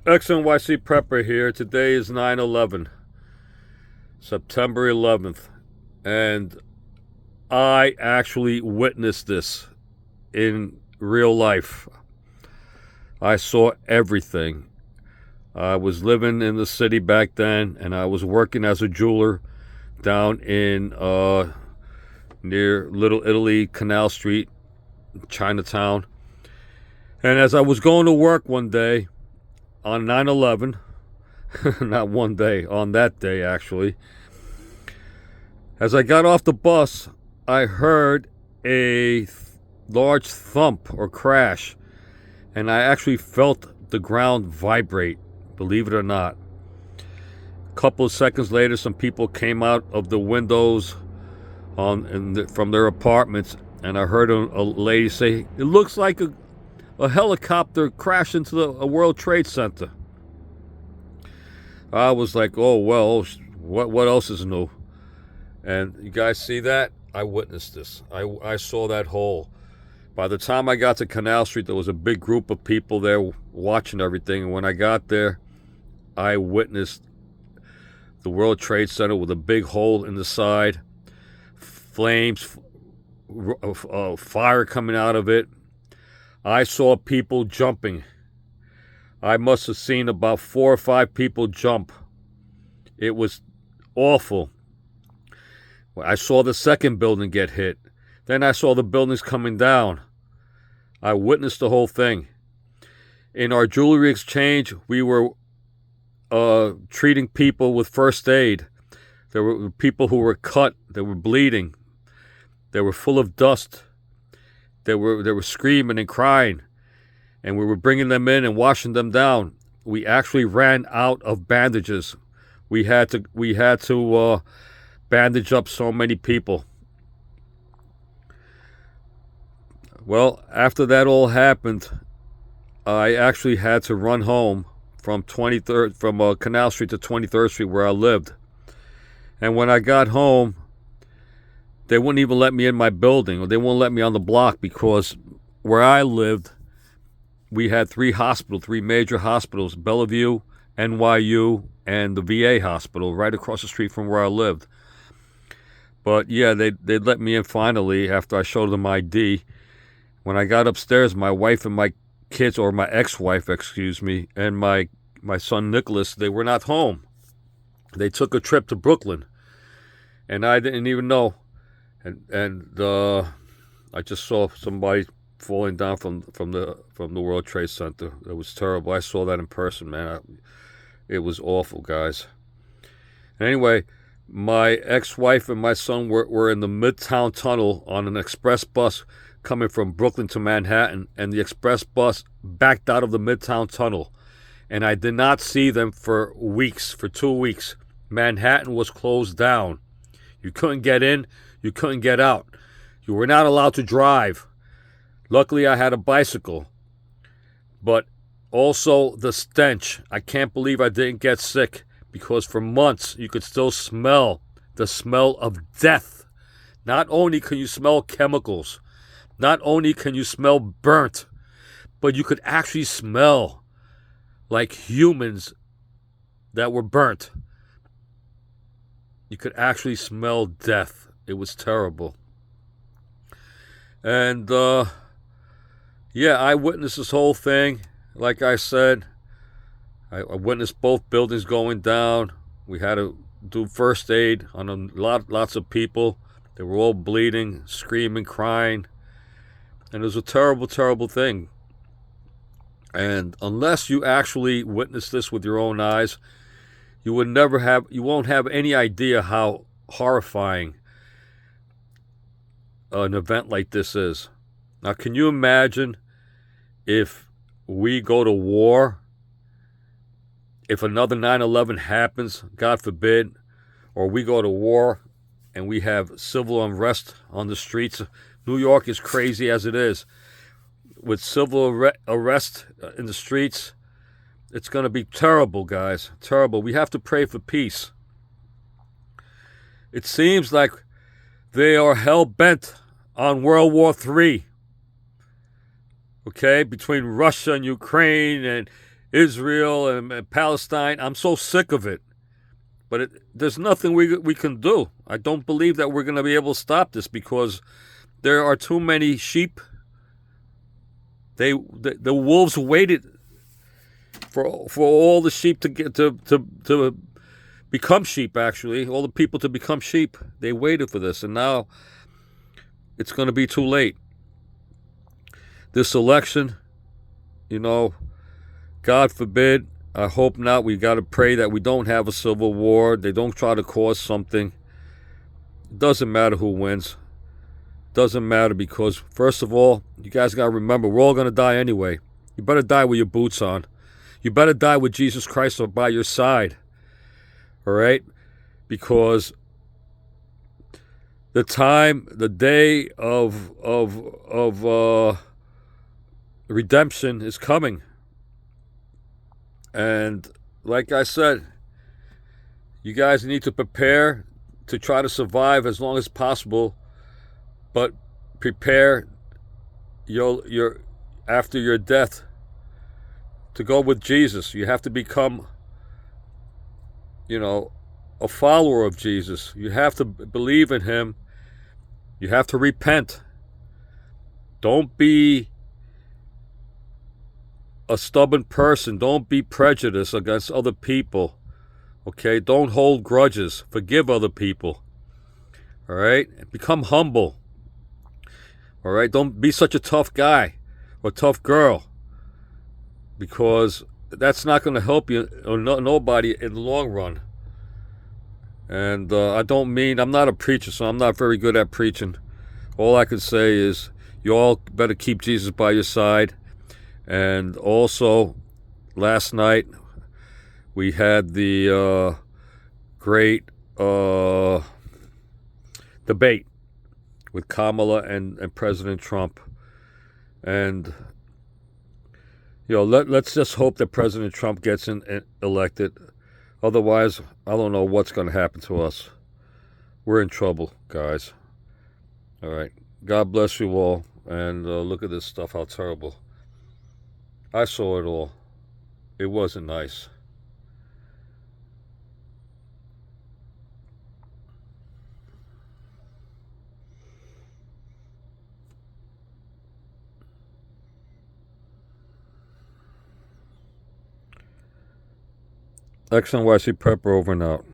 XNYC Prepper here. Today is 9/11, September 11th, and I actually witnessed this in real life. I saw everything. I was living in the city back then, and I was working as a jeweler down in near Little Italy, Canal Street, Chinatown. And as I was going to work one day on 9/11, not one day, on that day actually, as I got off the bus, I heard a large thump or crash, and I actually felt the ground vibrate, believe it or not. A couple of seconds later, some people came out of the windows from their apartments, and I heard a lady say, "It looks like a helicopter crashed into a World Trade Center." I was like, "Oh well, what else is new?" And you guys see that? I witnessed this. I saw that hole. By the time I got to Canal Street, there was a big group of people there watching everything. And when I got there, I witnessed the World Trade Center with a big hole in the side, flames, fire coming out of it. I saw people jumping. I must have seen about 4 or 5 people jump. It was awful. I saw the second building get hit. Then I saw the buildings coming down. I witnessed the whole thing. In our jewelry exchange, we were treating people with first aid. There were people who were cut, they were bleeding, they were full of dust, they were screaming and crying, and we were bringing them in and washing them down. We actually ran out of bandages. We had to bandage up so many people. Well, after that all happened, I actually had to run home from Canal Street to 23rd Street where I lived. And when I got home, they wouldn't even let me in my building, or they wouldn't let me on the block, because where I lived, we had 3 major hospitals: Bellevue, NYU, and the VA hospital right across the street from where I lived. But yeah, they let me in finally after I showed them ID. When I got upstairs, my wife and my kids, or my ex-wife, excuse me, and my son Nicholas, they were not home. They took a trip to Brooklyn, and I didn't even know. And I just saw somebody falling down from the World Trade Center. It was terrible. I saw that in person, man. It was awful, guys. And anyway, my ex-wife and my son were in the Midtown Tunnel on an express bus coming from Brooklyn to Manhattan, and the express bus backed out of the Midtown Tunnel. And I did not see them for weeks, for 2 weeks. Manhattan was closed down. You couldn't get in, you couldn't get out. You were not allowed to drive. Luckily, I had a bicycle. But also the stench. I can't believe I didn't get sick, because for months you could still smell the smell of death. Not only can you smell chemicals, not only can you smell burnt, but you could actually smell like humans that were burnt. You could actually smell death. It was terrible. And yeah, I witnessed this whole thing. Like I said, I witnessed both buildings going down. We had to do first aid on lots of people. They were all bleeding, screaming, crying. And it was a terrible, terrible thing. And unless you actually witness this with your own eyes, you won't have any idea how horrifying an event like this is. Now, can you imagine if we go to war, if another 9/11 happens, God forbid, or we go to war and we have civil unrest on the streets? New York is crazy as it is. With civil arrest in the streets, it's going to be terrible, guys. Terrible. We have to pray for peace. It seems like they are hell-bent on World War III. Okay, between Russia and Ukraine, and Israel and Palestine. I'm so sick of it. But there's nothing we can do. I don't believe that we're going to be able to stop this because there are too many sheep. The wolves waited for all the sheep to get to become sheep. Actually, all the people to become sheep. They waited for this, and now it's going to be too late. This election, God forbid. I hope not. We got to pray that we don't have a civil war. They don't try to cause something. It doesn't matter who wins. It doesn't matter because, first of all, you guys got to remember, we're all going to die anyway. You better die with your boots on. You better die with Jesus Christ by your side. All right? Because the day of redemption is coming. And like I said, you guys need to prepare to try to survive as long as possible, but prepare your after your death to go with Jesus. You have to become, a follower of Jesus. You have to believe in him. You have to repent. Don't be a stubborn person. Don't be prejudiced against other people. Okay? Don't hold grudges. Forgive other people. All right? Become humble. All right? Don't be such a tough guy or tough girl, because that's not going to help you or nobody in the long run. And I'm not a preacher, so I'm not very good at preaching. All I can say is you all better keep Jesus by your side. And also, last night we had the great debate with Kamala and President Trump. And let's just hope that President Trump gets elected. Otherwise, I don't know what's going to happen to us. We're in trouble, guys. All right. God bless you all. And look at this stuff, how terrible. I saw it all. It wasn't nice. XNYC Prepper over and out.